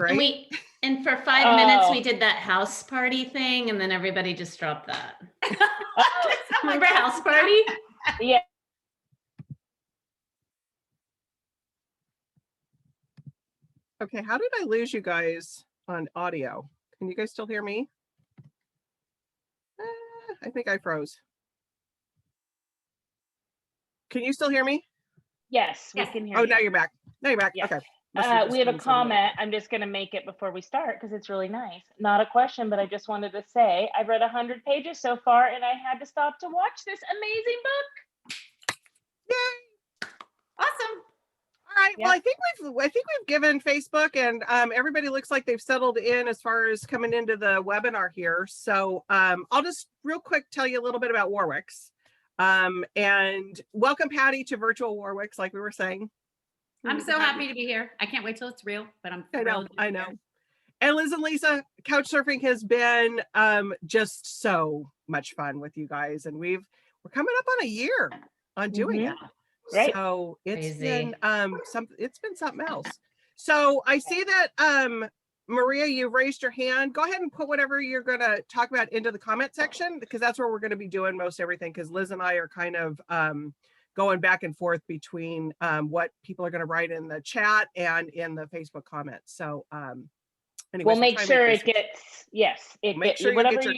great? And for 5 minutes, we did that house party thing, and then everybody just dropped that. Remember house party? Yeah. Okay, how did I lose you guys on audio? Can you guys still hear me? I think I froze. Can you still hear me? Yes, we can hear you. Oh, now you're back. Now you're back. Yes. Okay. We have a comment. I'm just going to make it before we start because it's really nice. Not a question, but I just wanted to say I've read 100 pages so far, and I had to stop to watch this amazing book. Yay! Awesome. All right. Yep. Well, I think we've given Facebook and everybody looks like they've settled in as far as coming into the webinar here. So I'll just real quick tell you a little bit about Warwick's. And welcome, Patti, to virtual Warwick's, like we were saying. I'm so happy to be here. I can't wait till it's real, but I'm thrilled. I know. And Liz and Lisa, couch surfing has been just so much fun with you guys, and we're coming up on a year on doing it. Right. So it's been something else. So I see that Maria, you raised your hand. Go ahead and put whatever you're going to talk about into the comment section, because that's where we're going to be doing most everything, because Liz and I are kind of going back and forth between what people are going to write in the chat and in the Facebook comments. So anyways, we'll make sure it gets, whatever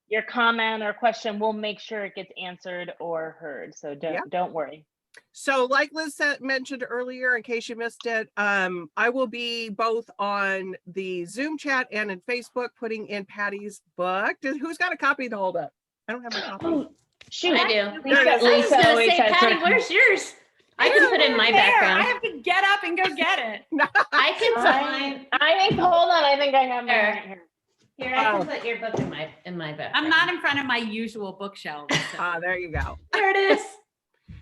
your comment or question, we'll make sure it gets answered or heard. So don't worry. So like Liz mentioned earlier, in case you missed it, I will be both on the Zoom chat and in Facebook putting in Patti's book. Who's got a copy to hold up? I don't have a copy. Oh, shoot. I do. Lisa I was going to say, Patti, her... where's yours? I can put in my background. I have to get up and go get it. I can put mine. Hold on. I think I have mine right here. Here, I can put your book in my background. I'm not in front of my usual bookshelf. So. There you go. There it is.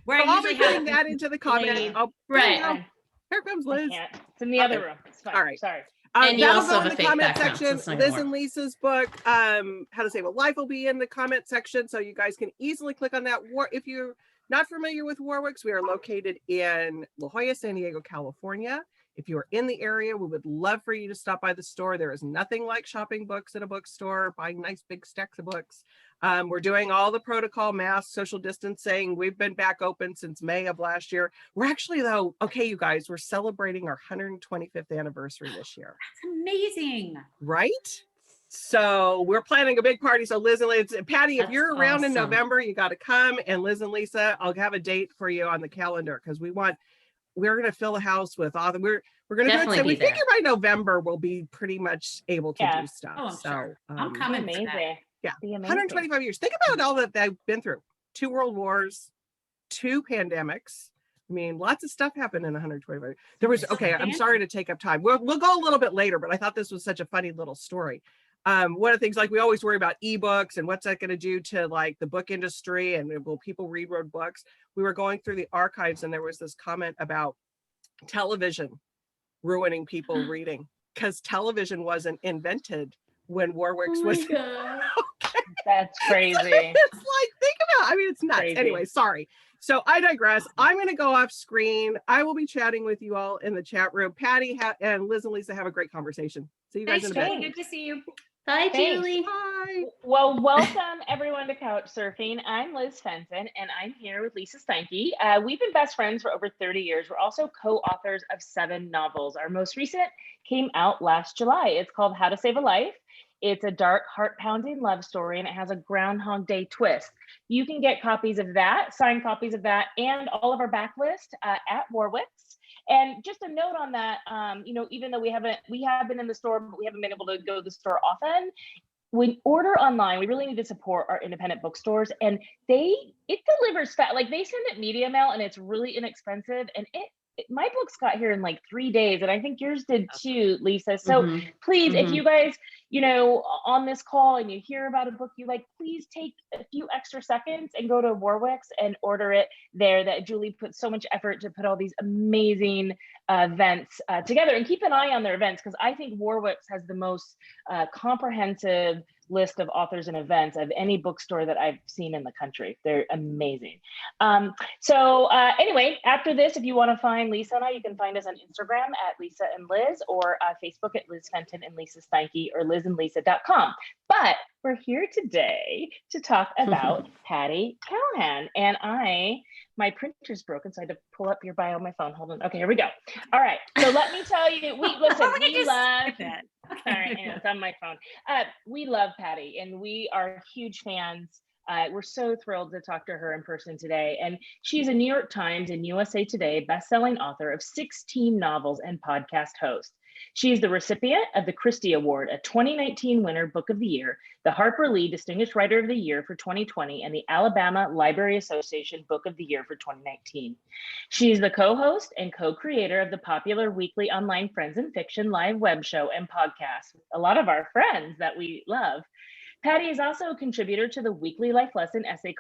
Where so I'll be putting that into the comment. Right. Here comes Liz. It's in the other room. It's fine. All right. Sorry. And you also have in a the fake comment background, section. so Liz and Lisa's book, How to Save a Life, will be in the comment section, so you guys can easily click on that. If you're not familiar with Warwick's, we are located in La Jolla, San Diego, California. If you're in the area, we would love for you to stop by the store. There is nothing like shopping books at a bookstore, buying nice big stacks of books. We're doing all the protocol, masks, social distancing. We've been back open since May of last year. We're actually, though, okay, you guys, we're celebrating our 125th anniversary this year. That's amazing. Right? So we're planning a big party. So Liz and Lisa, Patti, if you're around in November, you got to come. And Liz and Lisa, I'll have a date for you on the calendar, because we're going to fill the house with all the, we're going to do it. So we figure by November we'll be pretty much able to do stuff. Oh, so sure. I'm coming. Amazing. Yeah, 125 years. Think about all that they've been through. 2 world wars, 2 pandemics. I mean, lots of stuff happened in 125 years. There was, okay, I'm sorry to take up time. We'll go a little bit later, but I thought this was such a funny little story. One of the things, like, we always worry about ebooks and what's that going to do to like the book industry, and will people read road books? We were going through the archives and there was this comment about television ruining people reading, because television wasn't invented when Warwick's was. Okay. That's crazy. It's like, think about, I mean, it's nuts. Crazy. Anyway, sorry. So I digress. I'm going to go off screen. I will be chatting with you all in the chat room. Patti and Liz and Lisa have a great conversation. See you guys in a bit. Good to see you. Bye, Julie. Bye. Well, welcome everyone to Couch Surfing. I'm Liz Fenton, and I'm here with Lisa Steinke. We've been best friends for over 30 years. We're also co-authors of 7 novels. Our most recent came out last July. It's called How to Save a Life. It's a dark, heart-pounding love story, and it has a Groundhog Day twist. You can get copies of that, signed copies of that, and all of our backlist at Warwick's. And just a note on that, even though we have been in the store, but we haven't been able to go to the store often. When order online, we really need to support our independent bookstores, and it delivers fast. Like, they send it media mail, and it's really inexpensive, and my books got here in like 3 days, and I think yours did too, Lisa. So please, if you guys, on this call and you hear about a book you like, please take a few extra seconds and go to Warwick's and order it there. That Julie put so much effort to put all these amazing events together, and keep an eye on their events, because I think Warwick's has the most comprehensive list of authors and events of any bookstore that I've seen in the country. They're amazing. Anyway, after this, if you want to find Lisa and I, you can find us on Instagram at Lisa and Liz, or Facebook at Liz Fenton and Lisa Steinke, or lizandlisa.com. But we're here today to talk about Patti Callahan. And my printer's broken, so I had to pull up your bio on my phone. Hold on. Okay, here we go. All right. So let me tell you, we love that. Sorry, it's on my phone. We love Patti, and we are huge fans. We're so thrilled to talk to her in person today. And she's a New York Times and USA Today bestselling author of 16 novels and podcast host. She's the recipient of the Christie Award, a 2019 winner Book of the Year, the Harper Lee Distinguished Writer of the Year for 2020, and the Alabama Library Association Book of the Year for 2019. She's the co-host and co-creator of the popular weekly online Friends in Fiction live web show and podcast with a lot of our friends that we love. Patti is also a contributor to the weekly life lesson essay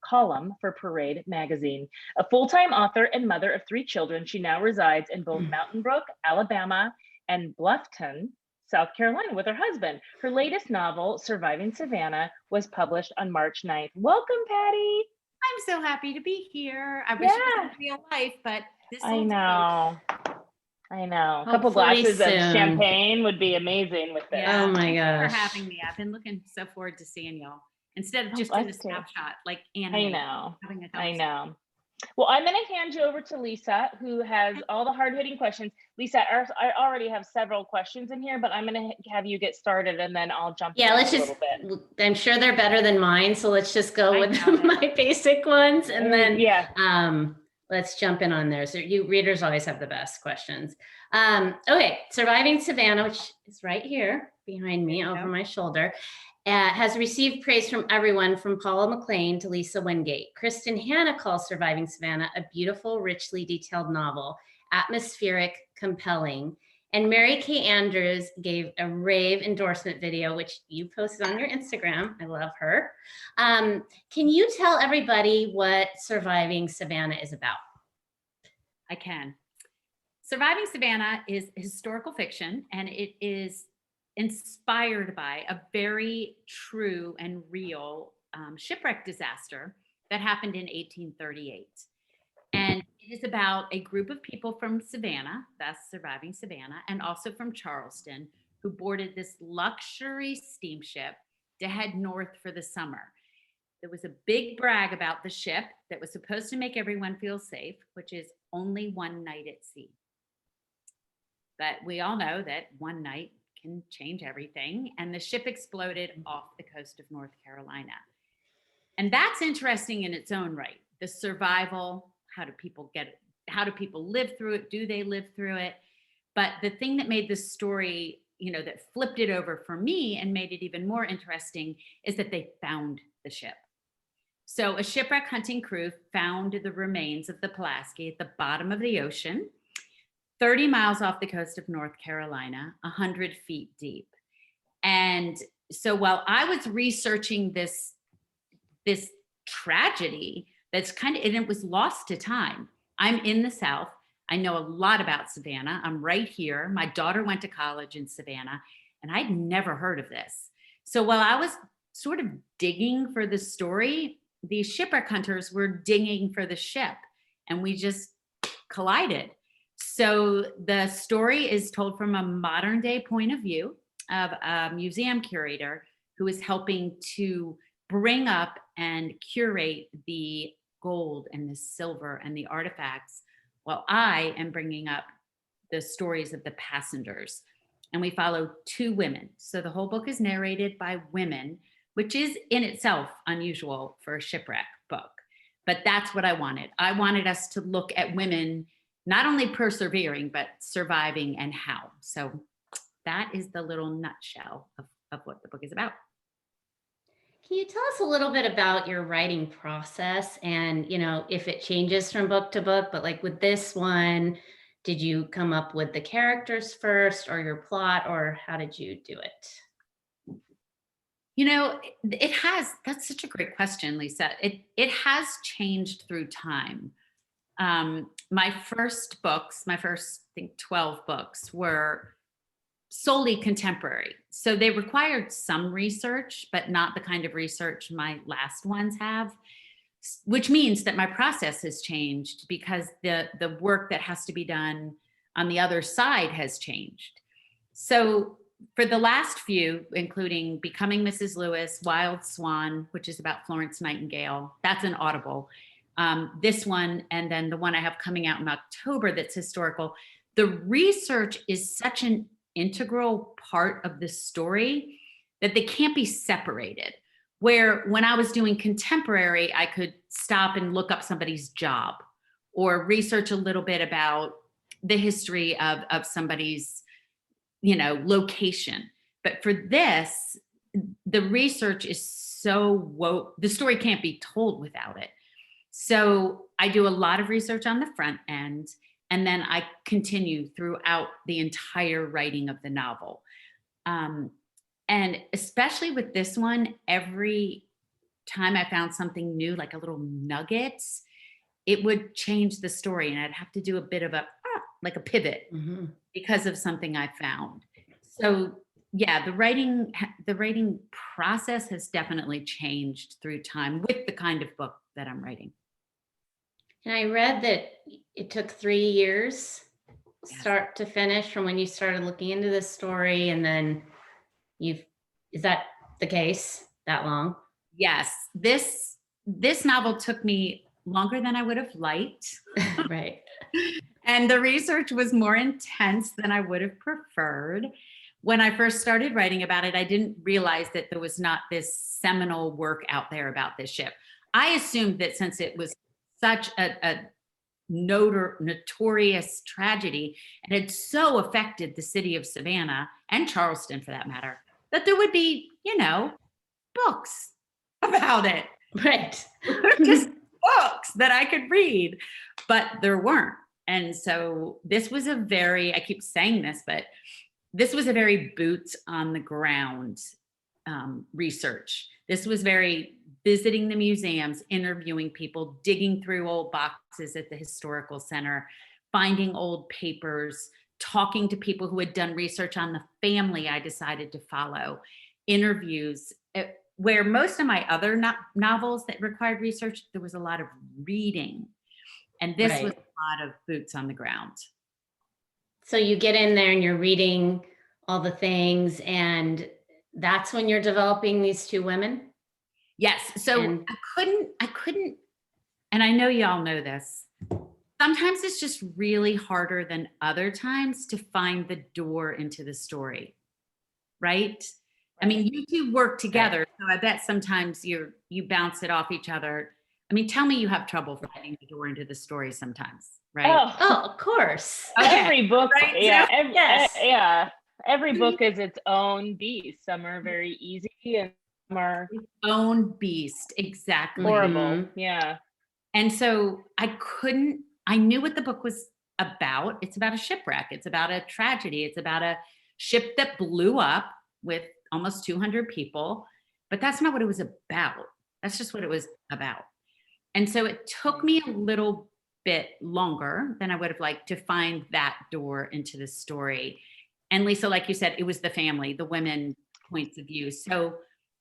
column for Parade magazine. A full-time author and mother of 3 children, she now resides in both Mountain Brook, Alabama, and Bluffton, South Carolina, with her husband. Her latest novel, Surviving Savannah, was published on March 9th. Welcome, Patti. I'm so happy to be here. I wish it was in real life, but this I know. A couple Hopefully glasses of soon. champagne would be amazing with this. Oh my Thanks gosh. for having me. I've been looking so forward to seeing y'all instead of just us in a too. snapshot like Anna. I know. Having a I conversation. know. Well, I'm going to hand you over to Lisa, who has all the hard-hitting questions. Lisa, I already have several questions in here, but I'm going to have you get started, and then I'll jump in Let's a just, little bit. I'm sure they're better than mine. So let's just go I with know. my basic ones, and then Yeah. let's jump in on there. So you readers always have the best questions. Okay, Surviving Savannah, which is right here behind me over my shoulder, has received praise from everyone from Paula McLean to Lisa Wingate. Kristen Hanna calls Surviving Savannah a beautiful, richly detailed novel, atmospheric, compelling. And Mary Kay Andrews gave a rave endorsement video, which you posted on your Instagram. I love her. Can you tell everybody what Surviving Savannah is about? I can. Surviving Savannah is historical fiction, and it is inspired by a very true and real shipwreck disaster that happened in 1838. And it is about a group of people from Savannah, that's Surviving Savannah, and also from Charleston, who boarded this luxury steamship to head north for the summer. There was a big brag about the ship that was supposed to make everyone feel safe, which is only one night at sea. But we all know that one night can change everything. And the ship exploded off the coast of North Carolina. And that's interesting in its own right. The survival, how do people live through it? Do they live through it? But the thing that made this story, that flipped it over for me and made it even more interesting is that they found the ship. So a shipwreck hunting crew found the remains of the Pulaski at the bottom of the ocean, 30 miles off the coast of North Carolina, 100 feet deep. And so while I was researching this tragedy, and it was lost to time. I'm in the South. I know a lot about Savannah. I'm right here. My daughter went to college in Savannah, and I'd never heard of this. So while I was sort of digging for the story, these shipwreck hunters were digging for the ship, and we just collided. So the story is told from a modern day point of view of a museum curator who is helping to bring up and curate the gold and the silver and the artifacts, while I am bringing up the stories of the passengers. And we follow 2 women. So the whole book is narrated by women, which is in itself unusual for a shipwreck book. But that's what I wanted. I wanted us to look at women not only persevering, but surviving and how. So that is the little nutshell of what the book is about. Can you tell us a little bit about your writing process and, if it changes from book to book, but like with this one, did you come up with the characters first or your plot, or how did you do it? It has, that's such a great question, Lisa. It has changed through time. My first books, my first, I think 12 books were solely contemporary. So they required some research, but not the kind of research my last ones have, which means that my process has changed because the work that has to be done on the other side has changed. So for the last few, including Becoming Mrs. Lewis, Wild Swan, which is about Florence Nightingale, that's an Audible. This one, and then the one I have coming out in October that's historical. The research is such an integral part of the story that they can't be separated. Where when I was doing contemporary, I could stop and look up somebody's job or research a little bit about the history of somebody's, location. But for this, the research is so woke, the story can't be told without it. So I do a lot of research on the front end, and then I continue throughout the entire writing of the novel. And especially with this one, every time I found something new, like a little nugget, it would change the story. And I'd have to do a bit of like a pivot because of something I found. So yeah, the writing process has definitely changed through time with the kind of book that I'm writing. And I read that it took 3 years, Yes. start to finish, from when you started looking into this story, and then is that the case, that long? Yes, this novel took me longer than I would have liked. Right. And the research was more intense than I would have preferred. When I first started writing about it, I didn't realize that there was not this seminal work out there about this ship. I assumed that since it was such a notorious tragedy and had so affected the city of Savannah and Charleston for that matter, that there would be, books about it. Right. Just books that I could read, but there weren't. And so this was I keep saying this, but this was a very boots on the ground research. This was very visiting the museums, interviewing people, digging through old boxes at the historical center, finding old papers, talking to people who had done research on the family I decided to follow, interviews. Where most of my other novels that required research, there was a lot of reading. And this was a lot of boots on the ground. So you get in there and you're reading all the things, and that's when you're developing these two women? Yes. So I couldn't, and I know y'all know this, sometimes it's just really harder than other times to find the door into the story, right? I mean, you two work together, so I bet sometimes you bounce it off each other. I mean, tell me you have trouble finding the door into the story sometimes, right? Oh, of course. Okay. Every book, Right, yeah, every book is its own beast. Some are very easy and some are Its own beast, exactly. horrible. Yeah. And so I knew what the book was about. It's about a shipwreck. It's about a tragedy. It's about a ship that blew up with almost 200 people, but that's not what it was about. That's just what it was about. And so it took me a little bit longer than I would have liked to find that door into the story. And Lisa, like you said, it was the family, the women points of view. So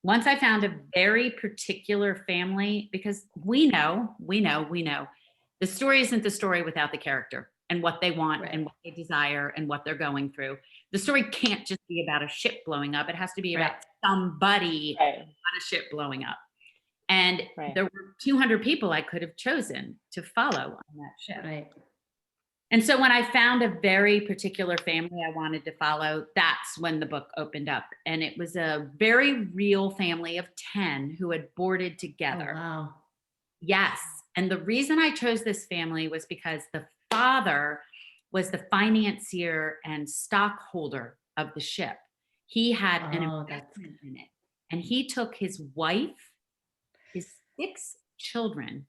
once I found a very particular family, because we know, the story isn't the story without the character and what they want and what they desire and what they're going through. The story can't just be about a ship blowing up. It has to be about somebody on a ship blowing up. And there were 200 people I could have chosen to follow on that ship. Right. And so when I found a very particular family I wanted to follow, that's when the book opened up. And it was a very real family of 10 who had boarded together. Oh, wow. Yes. And the reason I chose this family was because the father was the financier and stockholder of the ship. He had an investment in it. And he took his wife, his 6 children,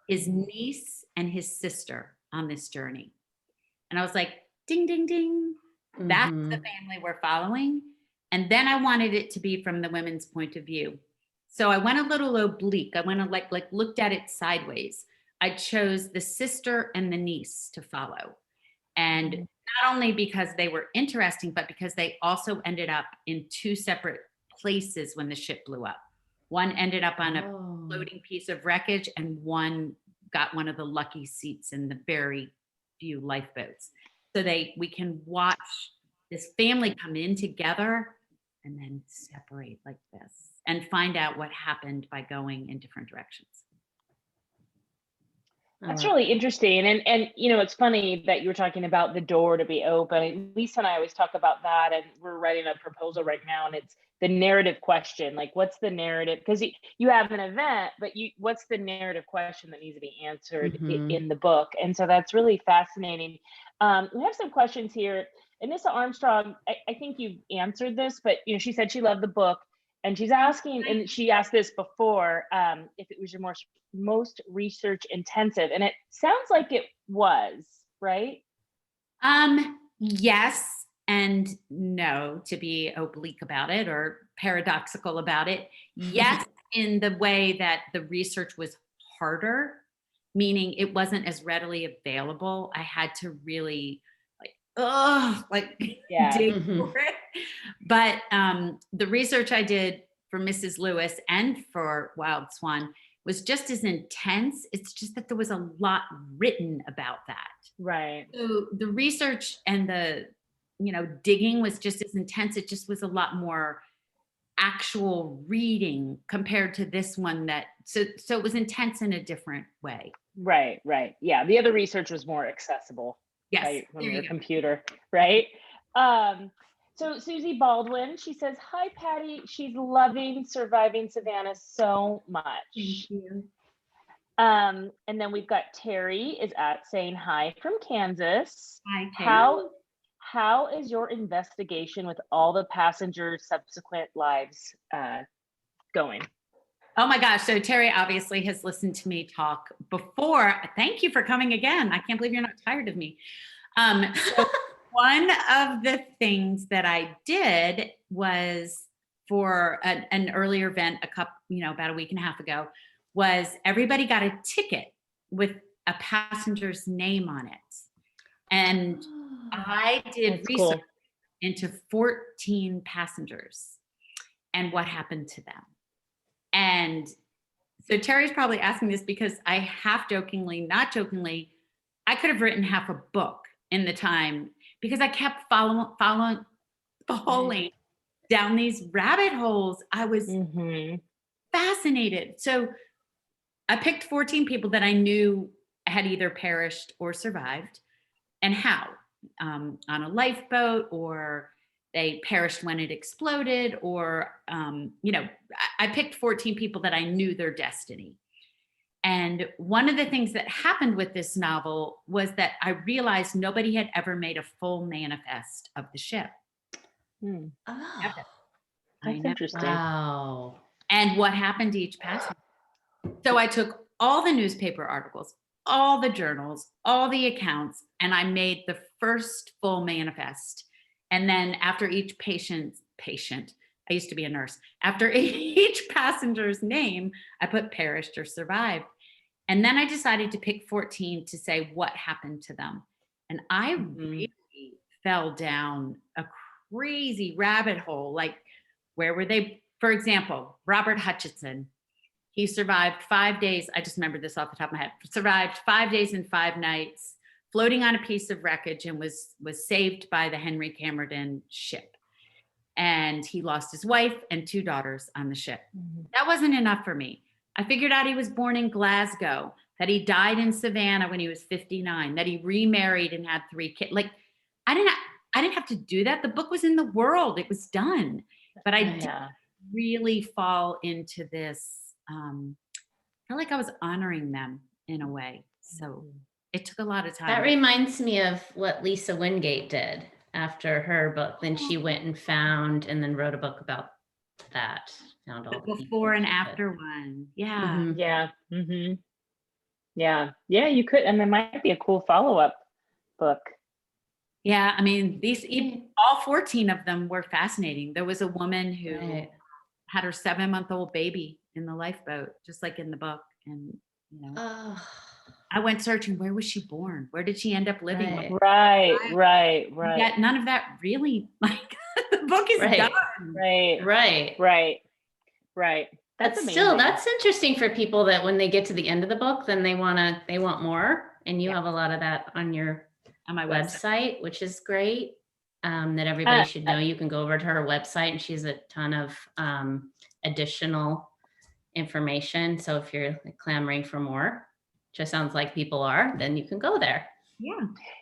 his niece, and his sister on this journey. And I was like, ding, ding, ding. That's the family we're following. And then I wanted it to be from the women's point of view. So I went a little oblique. I went like looked at it sideways. I chose the sister and the niece to follow. And not only because they were interesting, but because they also ended up in two separate places when the ship blew up. One ended up on a floating piece of wreckage, and one got one of the lucky seats in the very few lifeboats. So we can watch this family come in together and then separate like this and find out what happened by going in different directions. That's really interesting. And you know, it's funny that you were talking about the door to be open. Lisa and I always talk about that, and we're writing a proposal right now, and it's the narrative question. Like, what's the narrative? Because you have an event, but what's the narrative question that needs to be answered in the book? And so that's really fascinating. We have some questions here. Anissa Armstrong, I think you've answered this, but you know, she said she loved the book, and she's asking, and she asked this before, if it was your most research intensive, and it sounds like it was, right? Yes and no, to be oblique about it or paradoxical about it. Yes, in the way that the research was harder, meaning it wasn't as readily available. I had to really dig for it. But the research I did for Mrs. Lewis and for Wild Swan was just as intense. It's just that there was a lot written about that. Right. So the research and the, digging was just as intense. It just was a lot more actual reading compared to this one so it was intense in a different way. Right. Yeah. The other research was more accessible. Yes. From your computer, right? So Susie Baldwin, she says, "Hi, Patti. She's loving Surviving Savannah so much." Thank you. And then we've got Terry is saying hi from Kansas. Hi, Terry. How is your investigation with all the passengers' subsequent lives going? Oh my gosh. So Terry obviously has listened to me talk before. Thank you for coming again. I can't believe you're not tired of me. So one of the things that I did was for an earlier event, about a week and a half ago, was everybody got a ticket with a passenger's name on it. And I did research into 14 passengers and what happened to them. And so Terry's probably asking this because I half jokingly, not jokingly, I could have written half a book in the time because I kept falling down these rabbit holes. I was fascinated. So I picked 14 people that I knew had either perished or survived, and how, on a lifeboat, or they perished when it exploded, or, I picked 14 people that I knew their destiny. And one of the things that happened with this novel was that I realized nobody had ever made a full manifest of the ship. Oh, that's interesting. Wow. And what happened to each passenger. So I took all the newspaper articles, all the journals, all the accounts, and I made the first full manifest. And then after each patient, I used to be a nurse. After each passenger's name, I put perished or survived. And then I decided to pick 14 to say what happened to them. And I really fell down a crazy rabbit hole. Like, where were they? For example, Robert Hutchinson, he survived 5 days. I just remembered this off the top of my head. Survived 5 days and 5 nights, floating on a piece of wreckage, and was saved by the Henry Camerton ship. And he lost his wife and 2 daughters on the ship. That wasn't enough for me. I figured out he was born in Glasgow, that he died in Savannah when he was 59, that he remarried and had 3 kids. Like, I didn't have to do that. The book was in the world. It was done. But I didn't really fall into this. I felt like I was honoring them in a way. So it took a lot of time. That reminds me of what Lisa Wingate did after her book. Then she went and found and then wrote a book about that. Found all the before and after one. Yeah. Yeah, you could. And there might be a cool follow-up book. Yeah, I mean, all 14 of them were fascinating. There was a woman who had her 7-month-old baby in the lifeboat, just like in the book. And, I went searching, where was she born? Where did she end up living? Right. Right. Yet none of that really, like, the book is Right. done. Right. That's But amazing. still, that's interesting for people that when they get to the end of the book, then they want more. And you have a lot of that on your On my website, which is great. That everybody should know. You can go over to her website and she has a ton of additional information. So if you're clamoring for more, which sounds like people are, then you can go there.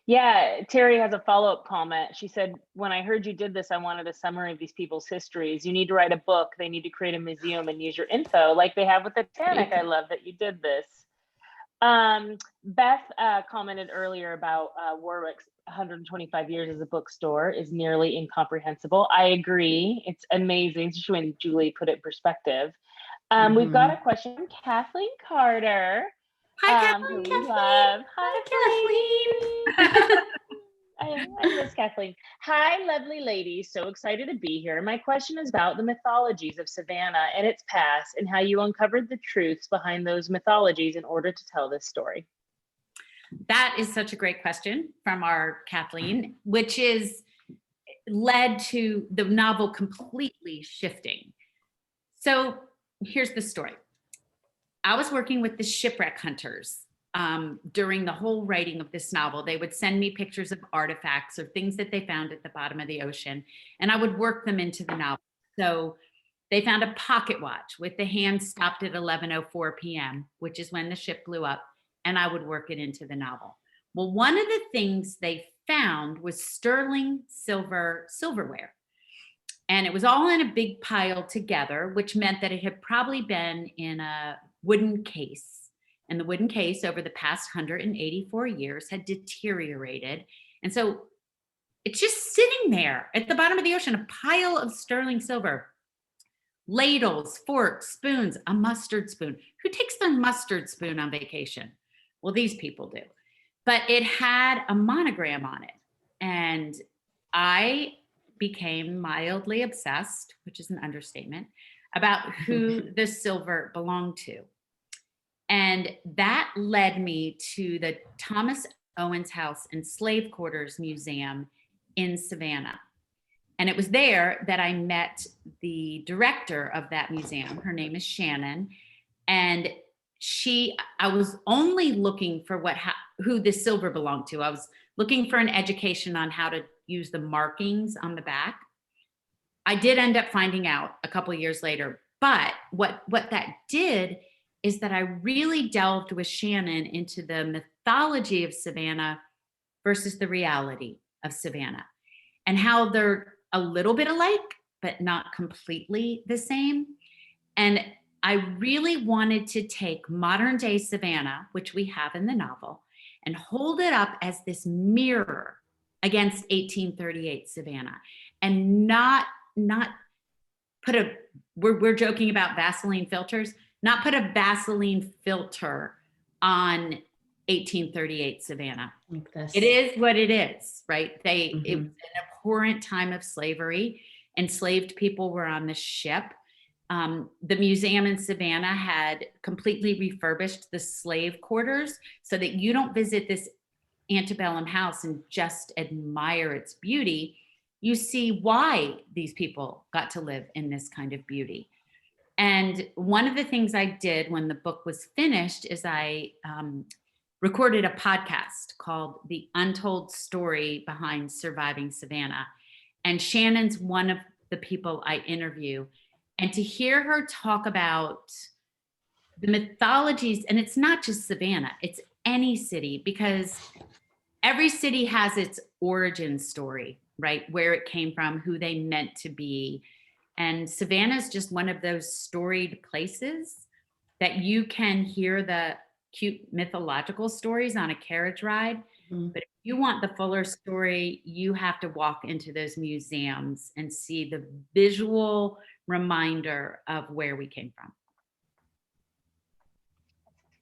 Yeah, Terry has a follow-up comment. She said, when I heard you did this, I wanted a summary of these people's histories. You need to write a book. They need to create a museum and use your info like they have with the Titanic. I love that you did this. Beth commented earlier about Warwick's 125 years as a bookstore is nearly incomprehensible. I agree. It's amazing, especially when Julie put it in perspective. We've got a question from Kathleen Carter. Hi, Who we Kathleen. love. Hi, Kathleen. I miss Kathleen. Hi, lovely ladies. So excited to be here. My question is about the mythologies of Savannah and its past and how you uncovered the truths behind those mythologies in order to tell this story. That is such a great question from our Kathleen, which is led to the novel completely shifting. So here's the story. I was working with the shipwreck hunters during the whole writing of this novel. They would send me pictures of artifacts or things that they found at the bottom of the ocean, and I would work them into the novel. So they found a pocket watch with the hand stopped at 11:04 p.m., which is when the ship blew up, and I would work it into the novel. Well, one of the things they found was sterling silverware. And it was all in a big pile together, which meant that it had probably been in a wooden case. And the wooden case over the past 184 years had deteriorated. And so it's just sitting there at the bottom of the ocean, a pile of sterling silver. Ladles, forks, spoons, a mustard spoon. Who takes their mustard spoon on vacation? Well, these people do. But it had a monogram on it. And I became mildly obsessed, which is an understatement, about who the silver belonged to. And that led me to the Thomas Owens House and Slave Quarters Museum in Savannah. And it was there that I met the director of that museum. Her name is Shannon. And I was only looking for who the silver belonged to. I was looking for an education on how to use the markings on the back. I did end up finding out a couple of years later, but what that did is that I really delved with Shannon into the mythology of Savannah versus the reality of Savannah, and how they're a little bit alike, but not completely the same. And I really wanted to take modern day Savannah, which we have in the novel, and hold it up as this mirror against 1838 Savannah, and not put we're joking about Vaseline filters, not put a Vaseline filter on 1838 Savannah. It is what it is, right? It was an abhorrent time of slavery. Enslaved people were on the ship. The museum in Savannah had completely refurbished the slave quarters so that you don't visit this antebellum house and just admire its beauty. You see why these people got to live in this kind of beauty. And one of the things I did when the book was finished is I recorded a podcast called The Untold Story Behind Surviving Savannah. And Shannon's one of the people I interview. And to hear her talk about the mythologies, and it's not just Savannah, it's any city, because every city has its origin story, right? Where it came from, who they meant to be. And Savannah is just one of those storied places that you can hear the cute mythological stories on a carriage ride. But if you want the fuller story, you have to walk into those museums and see the visual reminder of where we came from.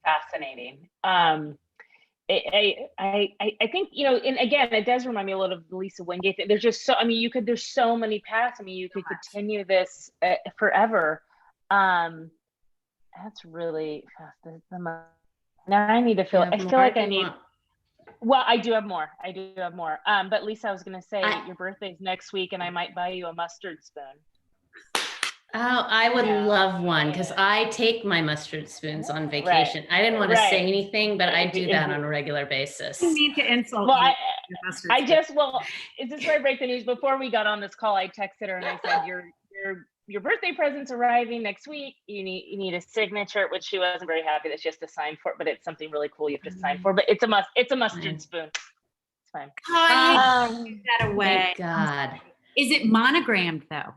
Fascinating. I think, and again, it does remind me a little of the Lisa Wingate thing. There's just there's so many paths. I mean, you could continue this forever. That's really fast. Now I need to feel, I feel like I need, want. well, I do have more. I do have more. But Lisa, I was going to say your birthday's next week and I might buy you a mustard spoon. Oh, I would Yeah. love one because I take my mustard spoons on Right. vacation. I didn't want to say anything, but I do that Mhm. on a regular basis. You need to insult Well, you. I just, well, is this where I break the news? Before we got on this call, I texted her and I said, your birthday present's arriving next week. You need a signature, which she wasn't very happy that she has to sign for, but it's something really cool you have to sign for. But it's a mustard spoon. It's fine. Give that away. Thank God. Is it monogrammed though?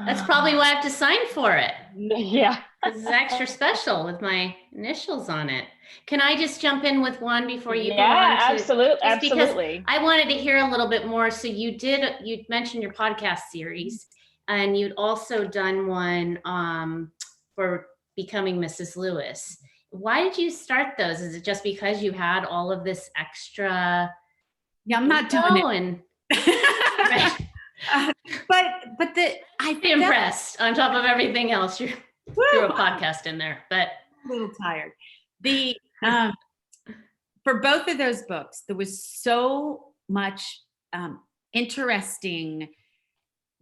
That's probably why I have to sign for it. Yeah. This is extra special with my initials on it. Can I just jump in with one before you go on? Yeah, absolutely. Just because Absolutely. I wanted to hear a little bit more. So you mentioned your podcast series, and you'd also done one for Becoming Mrs. Lewis. Why did you start those? Is it just because you had all of this extra? Yeah, I'm not doing it. Right. But I'd be impressed on top of everything else. You threw a podcast in there, but a little tired. The for both of those books, there was so much interesting.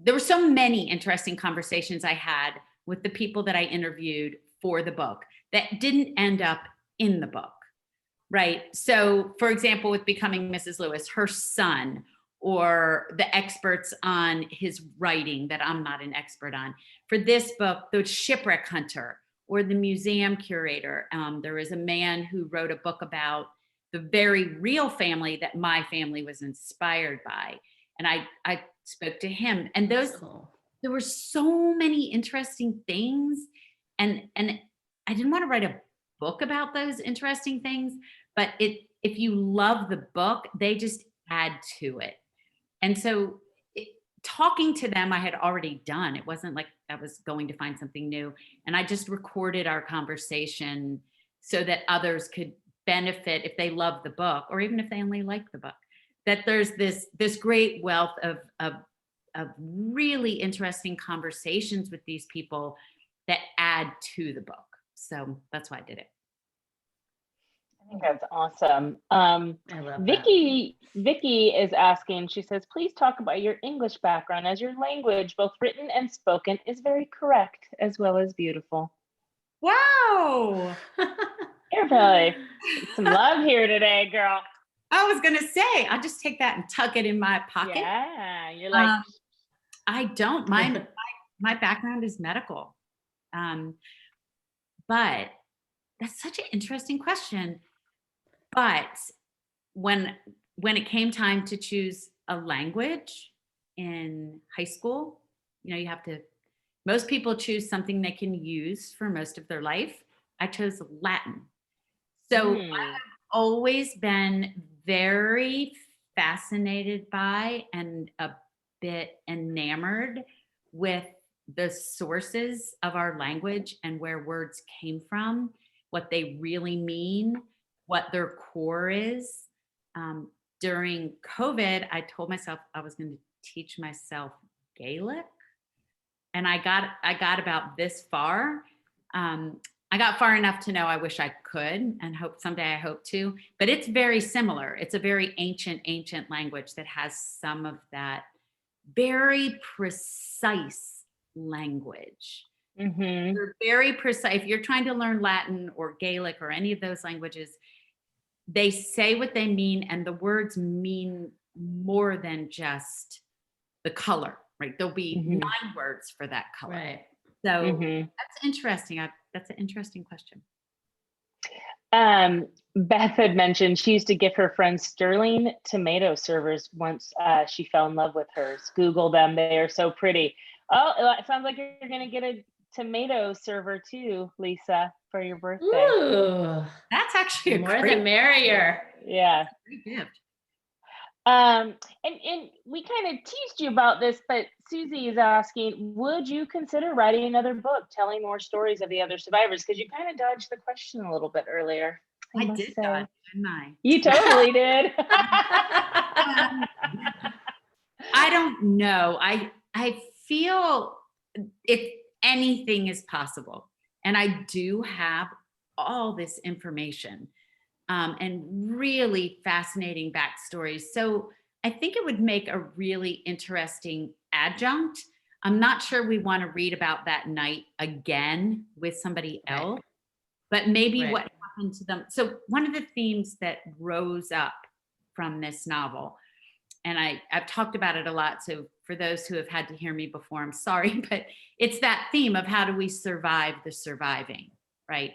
There were so many interesting conversations I had with the people that I interviewed for the book that didn't end up in the book, right? So, for example, with Becoming Mrs. Lewis, her son, or the experts on his writing that I'm not an expert on. For this book, the shipwreck hunter or the museum curator. There was a man who wrote a book about the very real family that my family was inspired by. And I spoke to him, and there were so many interesting things. And I didn't want to write a book about those interesting things, but if you love the book, they just add to it. And so talking to them, I had already done. It wasn't like I was going to find something new. And I just recorded our conversation so that others could benefit if they love the book, or even if they only like the book, that there's this great wealth of really interesting conversations with these people that add to the book. So that's why I did it. I think that's awesome. I love Vicky is asking, she says, please talk about your English background, as your language, both written and spoken, is very correct as well as beautiful. Wow. You're really some love here today, girl. I was gonna say, I'll just take that and tuck it in my pocket. Yeah, you're like, I don't. My background is medical, but that's such an interesting question. But when it came time to choose a language in high school, you have to. Most people choose something they can use for most of their life. I chose Latin. So I've always been very fascinated by and a bit enamored with the sources of our language and where words came from, what they really mean, what their core is. During COVID, I told myself I was going to teach myself Gaelic. And I got about this far. I got far enough to know I wish I could, and hope someday I hope to, but it's very similar. It's a very ancient language that has some of that very precise language. mm-hmm. They're very precise. If you're trying to learn Latin or Gaelic or any of those languages, they say what they mean, and the words mean more than just the color, right? There'll be 9 words for that color. Right. So that's interesting. That's an interesting question. Beth had mentioned she used to give her friend Sterling tomato servers once she fell in love with hers. Google them. They are so pretty. Oh, it sounds like you're going to get a tomato server too, Lisa, for your birthday. Ooh, that's actually a more great the merrier. Yeah. Great gift. And we kind of teased you about this, but Susie is asking, would you consider writing another book telling more stories of the other survivors? Because you kind of dodged the question a little bit earlier. I did dodge, didn't I? You totally did. I don't know. I feel if anything is possible, and I do have all this information and really fascinating backstories. So I think it would make a really interesting adjunct. I'm not sure we want to read about that night again with somebody Right. else, but maybe Right. what happened to them. So one of the themes that rose up from this novel, and I've talked about it a lot, so for those who have had to hear me before, I'm sorry, but it's that theme of how do we survive the surviving, right?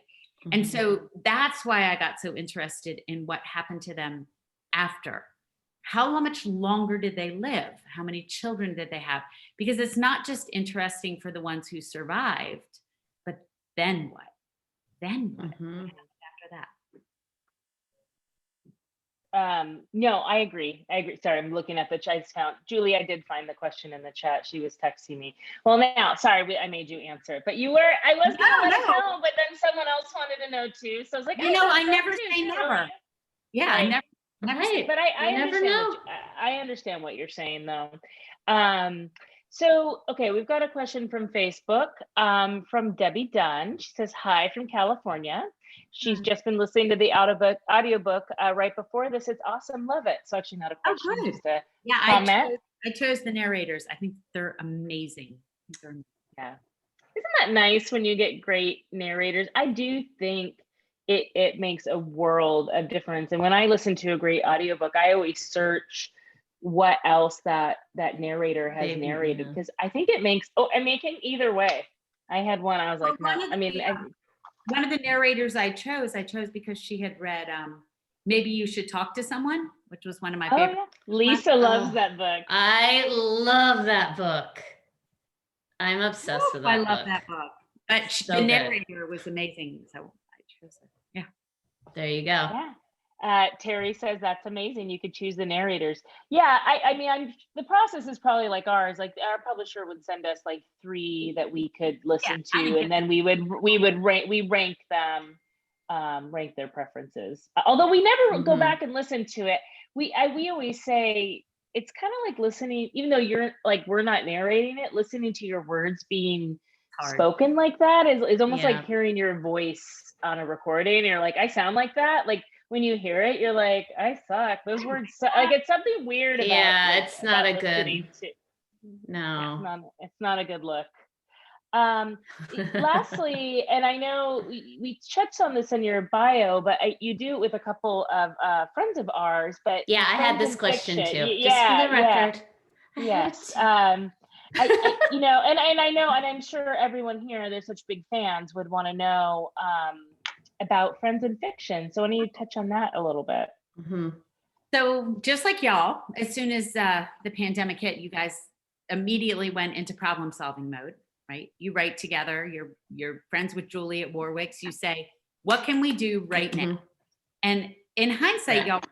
And so that's why I got so interested in what happened to them after. How much longer did they live? How many children did they have? Because it's not just interesting for the ones who survived, but then what? Then what happened after that? No, I agree. Sorry, I'm looking at the chat count. Julie, I did find the question in the chat. She was texting me. Well, now, sorry, I made you answer it, but I was going to let it know, but then someone else wanted to know too. So I was like, I never say never. Yeah, right. I never say. But I understand. I understand what you're saying though. So, okay, we've got a question from Facebook from Debbie Dunn. She says, hi from California. She's just been listening to the audiobook right before this. It's awesome. Love it. So actually not a question, just a comment. I chose the narrators. I think they're amazing. Yeah. Isn't that nice when you get great narrators? I do think it makes a world of difference. And when I listen to a great audiobook, I always search what else that narrator has narrated, because I think it makes, making either way. I had one, I was like, one of the narrators I chose because she had read Maybe You Should Talk to Someone, which was one of my favorite. Yeah. Lisa loves that book. I love that book. I'm obsessed with that book. I love that book. But the narrator was amazing, so I chose it. Yeah. There you go. Yeah. Terry says that's amazing. You could choose the narrators. Yeah, I mean, the process is probably like ours. Like our publisher would send us like 3 that we could listen to, and then we rank them, rank their preferences. Although we never go back and listen to it. We always say it's kind of like listening, even though we're not narrating it, listening to your words being spoken like that is almost like hearing your voice on a recording. You're like, I sound like that. Like when you hear it, you're like, I suck. Those words suck. Like it's something weird about. Yeah, it's not a good. No, it's not a good look. Lastly, and I know we touched on this in your bio, but you do it with a couple of friends of ours. But yeah, I had this question too. Yeah, just for the record. Yes. I and I know, and I'm sure everyone here, they're such big fans, would want to know about Friends in Fiction. So why don't you touch on that a little bit? So just like y'all, as soon as the pandemic hit, you guys immediately went into problem solving mode, right? You write together, you're friends with Julie at Warwick's, you say, what can we do right now? And in hindsight, y'all,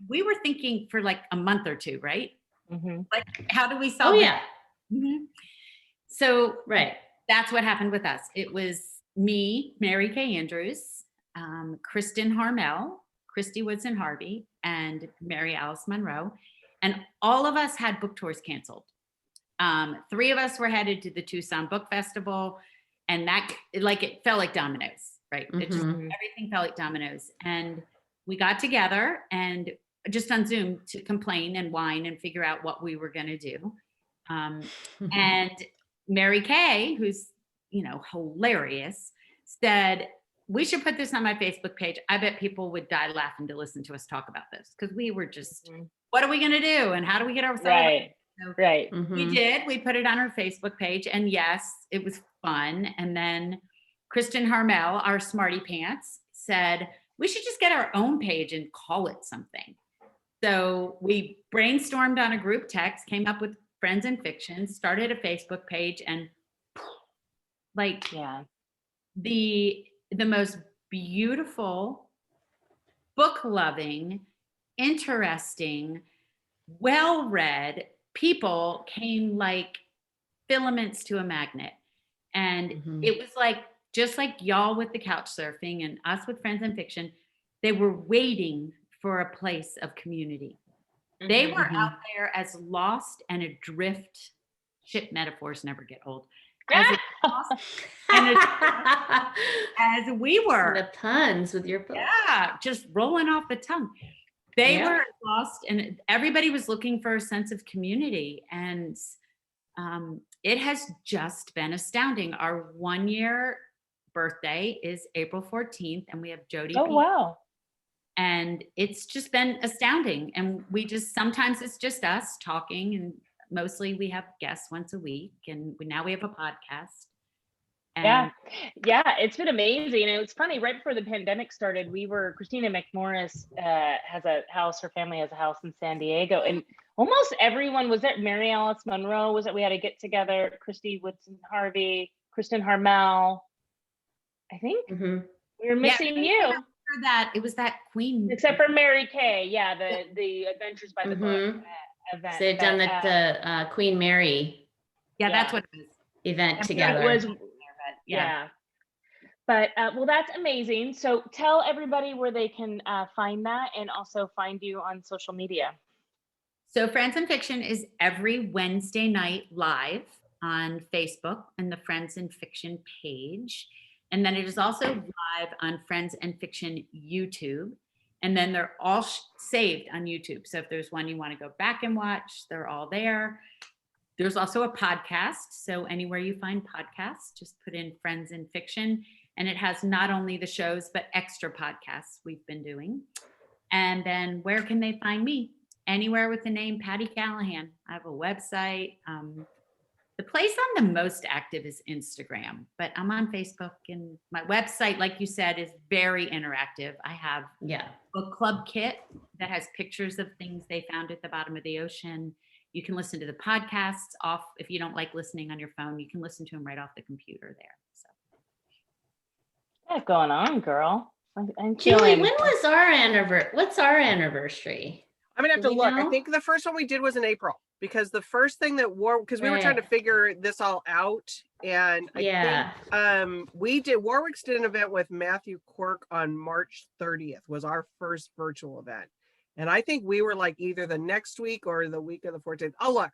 we were thinking for like a month or 2, right? Like, how do we solve So that's what happened with us. It was me, Mary Kay Andrews, Kristen Harmel, Christy Woodson Harvey, and Mary Alice Monroe. And all of us had book tours canceled. 3 of us were headed to the Tucson Book Festival, and it felt like dominoes, right? It just, everything felt like dominoes. And we got together and just on Zoom to complain and whine and figure out what we were going to do. And Mary Kay, who's, hilarious, said, we should put this on my Facebook page. I bet people would die laughing to listen to us talk about this, because we were just, what are we going to do? And how do we get ourselves? Right. We did. We put it on our Facebook page, and yes, it was fun. And then Kristen Harmel, our smarty pants, said, we should just get our own page and call it something. So we brainstormed on a group text, came up with Friends in Fiction, started a Facebook page, and the most beautiful, book-loving, interesting, well-read people came like filaments to a magnet. And it was like, just like y'all with the couch surfing and us with Friends in Fiction, they were waiting for a place of community. They were out there as lost and adrift, ship metaphors never get old, as exhausted and as we were. The puns with your book. Yeah, just rolling off the tongue. They Yeah. were lost, and everybody was looking for a sense of community. And it has just been astounding. Our 1-year birthday is April 14th, and we have Jody. Oh, wow. And it's just been astounding. And sometimes it's just us talking, and mostly we have guests once a week. And now we have a podcast. And yeah, it's been amazing. And it was funny, right before the pandemic started, Christina McMorris has a house, her family has a house in San Diego, and almost everyone was there. Mary Alice Monroe was that we had a get together, Christy Woodson Harvey, Kristen Harmel. I think we were missing you. That it was that Queen, except for Mary Kay. Yeah, the Adventures by the Book event. So they've done the Queen Mary. Yeah, that's what it was. Event together. It was. Yeah. But well, that's amazing. So tell everybody where they can find that, and also find you on social media. So Friends and Fiction is every Wednesday night live on Facebook and the Friends and Fiction page. And then it is also live on Friends and Fiction YouTube. And then they're all saved on YouTube. So if there's one you want to go back and watch, they're all there. There's also a podcast. So anywhere you find podcasts, just put in Friends and Fiction. And it has not only the shows, but extra podcasts we've been doing. And then where can they find me? Anywhere with the name Patti Callahan. I have a website. The place I'm the most active is Instagram, but I'm on Facebook, and my website, like you said, is very interactive. I have a book club kit that has pictures of things they found at the bottom of the ocean. You can listen to the podcasts off. If you don't like listening on your phone, you can listen to them right off the computer there. So, what's going on, girl? I'm Julie, feeling... when was our anniversary? What's our anniversrsary? I'm gonna have to look. I think the first one we did was in April, because the first thing that because we were trying to figure this all out, and I think Warwick's did an event with Matthew Quirk on March 30th was our first virtual event, and I think we were like either the next week or the week of the 14th. Oh, look,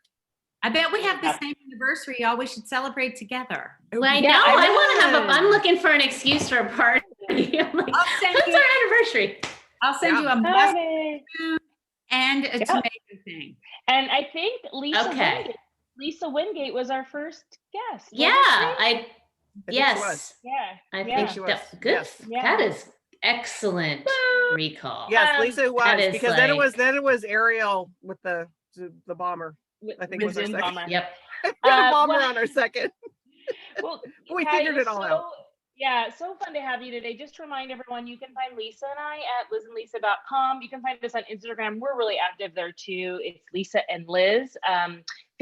I bet we have the same anniversary. All we should celebrate together. Well, I know. I want to have I'm looking for an excuse for a party. I'm like, what's our anniversary? I'll send you a message and a tomato thing. And I think Lisa Wingate was our first guest. I think she was. Good. Yes. That is excellent recall. Yes, Lisa was, because then it was Ariel with the bomber. I think was our second. Bomber. Yep. Bomber on our second. Well, we figured it all out. Yeah, so fun to have you today. Just to remind everyone, you can find Lisa and I at lizandlisa.com. You can find us on Instagram. We're really active there too. It's Lisa and Liz.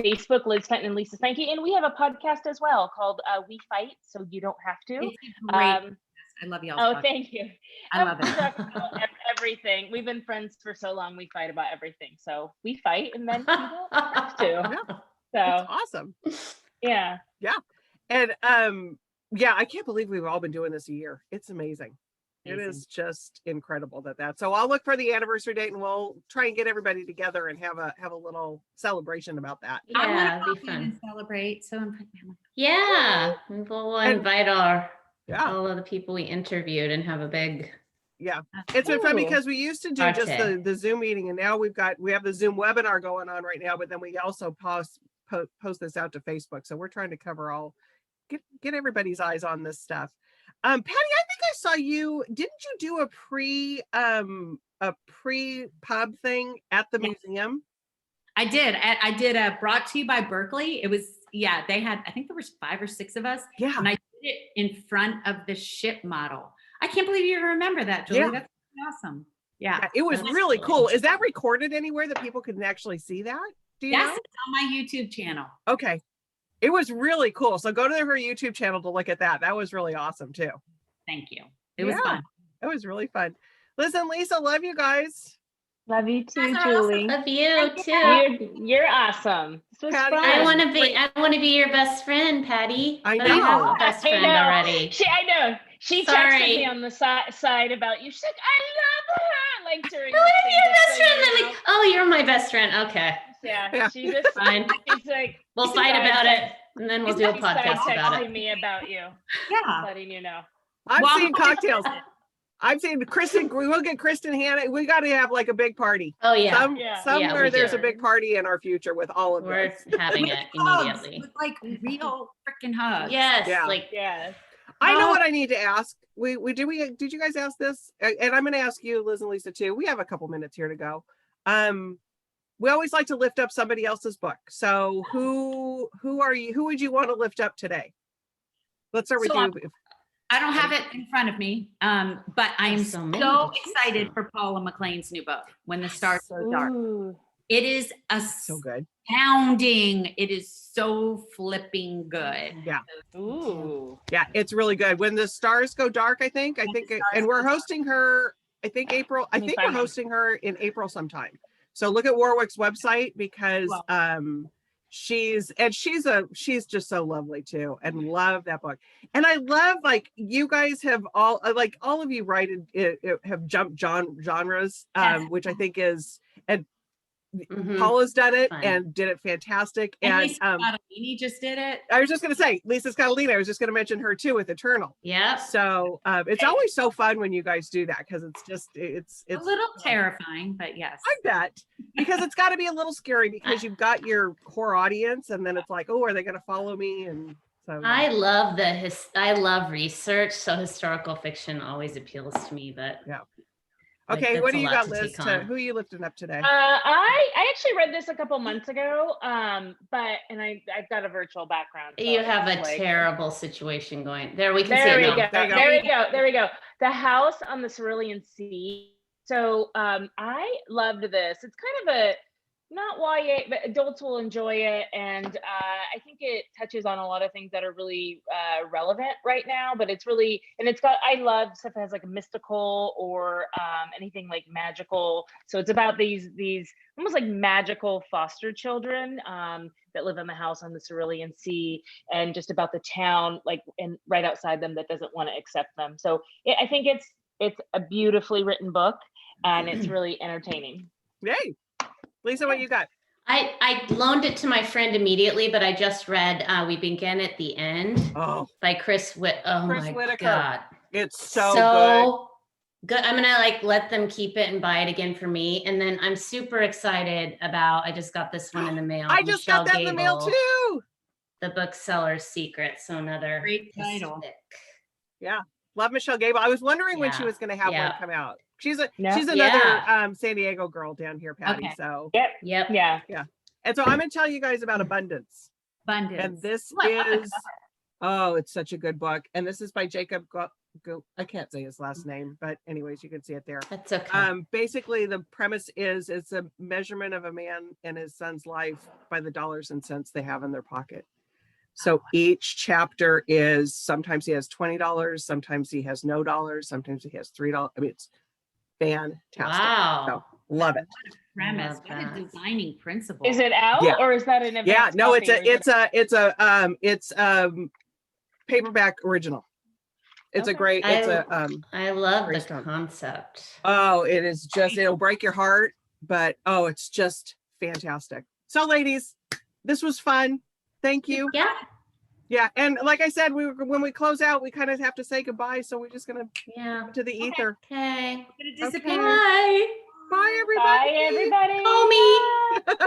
Facebook, Liz Fenton and Lisa Stanky. And we have a podcast as well called We Fight, so you don't have to. It's great. I love y'all. Oh, thank you. I love it. We talk about everything. We've been friends for so long. We fight about everything. So we fight, and then you don't have to. Yeah. So that's awesome. Yeah. Yeah. And I can't believe we've all been doing this a year. It's amazing. It is just incredible that. So I'll look for the anniversary date, and we'll try and get everybody together and have a little celebration about that. Yeah, it'll be fun. And celebrate. So we'll invite all of the people we interviewed and have a big. Yeah, it's been fun because we used to do just the Zoom meeting, and now we have the Zoom webinar going on right now. But then we also post this out to Facebook, so we're trying to cover all. Get everybody's eyes on this stuff. Patti, I think I saw you. Didn't you do a pre pub thing at the museum? I did. I did a brought to you by Berkeley. It was they had, I think there was 5 or 6 of us. Yeah. And I did it in front of the ship model. I can't believe you remember that, Julie. Yeah. That's awesome. Yeah. It was really cool. Is that recorded anywhere that people can actually see that? Do you know? It's on my YouTube channel. Okay. It was really cool. So go to her YouTube channel to look at that. That was really awesome too. Thank you. It was fun. It was really fun. Listen, Lisa, love you guys. Love you too, Julie. Love you too. You're awesome. This was Patti, fun. I want to be your best friend, Patti. I know. But I have a best friend already. I know. She texted me on the side about you. She's like, I love her. Like during your best friend. I'm like, oh, you're my best friend. Okay. Yeah. She just fine. She's like, we'll fight about it. And then we'll Is do a that podcast Started about texting it. me about you, Yeah. letting you know. I'm Well, seeing cocktails. I'm seeing Kristen. We will get Kristen Hannah. We got to have like a big party. Oh yeah, Yeah. Somewhere we there's do. a big party in our future with all of we're this. having With it hugs, immediately. with like real freaking hugs. Yes, Yeah. like Yes. I know Oh. what I need to ask. Did you guys ask this? And I'm going to ask you, Liz and Lisa, too. We have a couple minutes here to go. We always like to lift up somebody else's book. So who are you? Who would you want to lift up today? Let's start with So, you. I don't have it in front of me, but I'm so so, many to choose excited from. for Paula McLean's new book, When the Stars Go Dark. Ooh. It is So good. astounding. It is so flipping good. Yeah. Ooh. Yeah, it's really good. When the Stars Go Dark, I think, and we're hosting her, I think April, I Let me think find we're them. hosting her in April sometime. So look at Warwick's website because she's just so lovely too, and love that book. And I love like you guys have all of you have jumped genres, Yes. which I think is, and mhm. Paula's done it Fun. and did it fantastic. And And Lisa Catalini just did it. I was just going to say, Lisa Scatolina, I was just going to mention her too with Eternal. Yep. So it's always so fun when you guys do that because it's A little terrifying, but yes. I bet, because it's got to be a little scary because you've got your core audience and then it's like, oh, are they going to follow me? And so I love I love research, so historical fiction always appeals to me. But Yeah. like, Okay, that's what a do you lot got, to Liz? take on. Who are you lifting up today? I actually read this a couple months ago, I've got a virtual background. so You it's have a like- terrible situation going. There, we can There see we it go. now. There you go. There we go. The House on the Cerulean Sea. So I loved this. It's kind of a not YA, but adults will enjoy it, and I think it touches on a lot of things that are really relevant right now. But it's really, and it's got, I love stuff that has like a mystical or anything like magical. So it's about these almost like magical foster children that live in the house on the Cerulean Sea, and just about the town like and right outside them that doesn't want to accept them. So I think it's a beautifully written book, and it's really entertaining. Yay. Lisa, what you got? I loaned it to my friend immediately, but I just read We Begin at the End Oh, by Chris Chris my Whitaker. God. it's so good. I'm gonna like let them keep it and buy it again for me. And then I'm super excited about, I just got this one in the mail. good. I just got that in the mail Gable, too. The Bookseller's Secret. So another Great title. pick. Yeah. Love Michelle Gable. I was wondering when she Yeah. was going to have Yeah. one come out. She's Yeah. another San Diego girl down here, Patty. Okay. So, Yep. Yep. Yeah. and so I'm going to tell you guys about Abundance. Abundance. And this Ooh, I love the is, oh, it's such a good book. And this is by Jacob I can't say his last name, but anyways, you can see it there. That's okay. Basically the premise is it's a measurement of a man and his son's life by the dollars and cents they have in their pocket. So each chapter is, sometimes he has $20, sometimes he has no dollars, sometimes he has $3. I mean, it's fantastic. Wow. So love it. premise. Love What a that. designing principle. Is it out Yeah. or is that an Yeah, advanced no, copy, or is it- it's paperback original. It's a Okay. great, it's a I love very the strong. concept. oh, it is just, it'll break your heart, but oh, it's just fantastic. So ladies, this was fun. Thank you. Yeah. Yeah, and like I said, when we close out, we kind of have to say goodbye, so we're just gonna Yeah. to the ether. Okay. Gonna disappear. Okay. Bye. Bye everybody. Bye, everybody. Call me. Bye.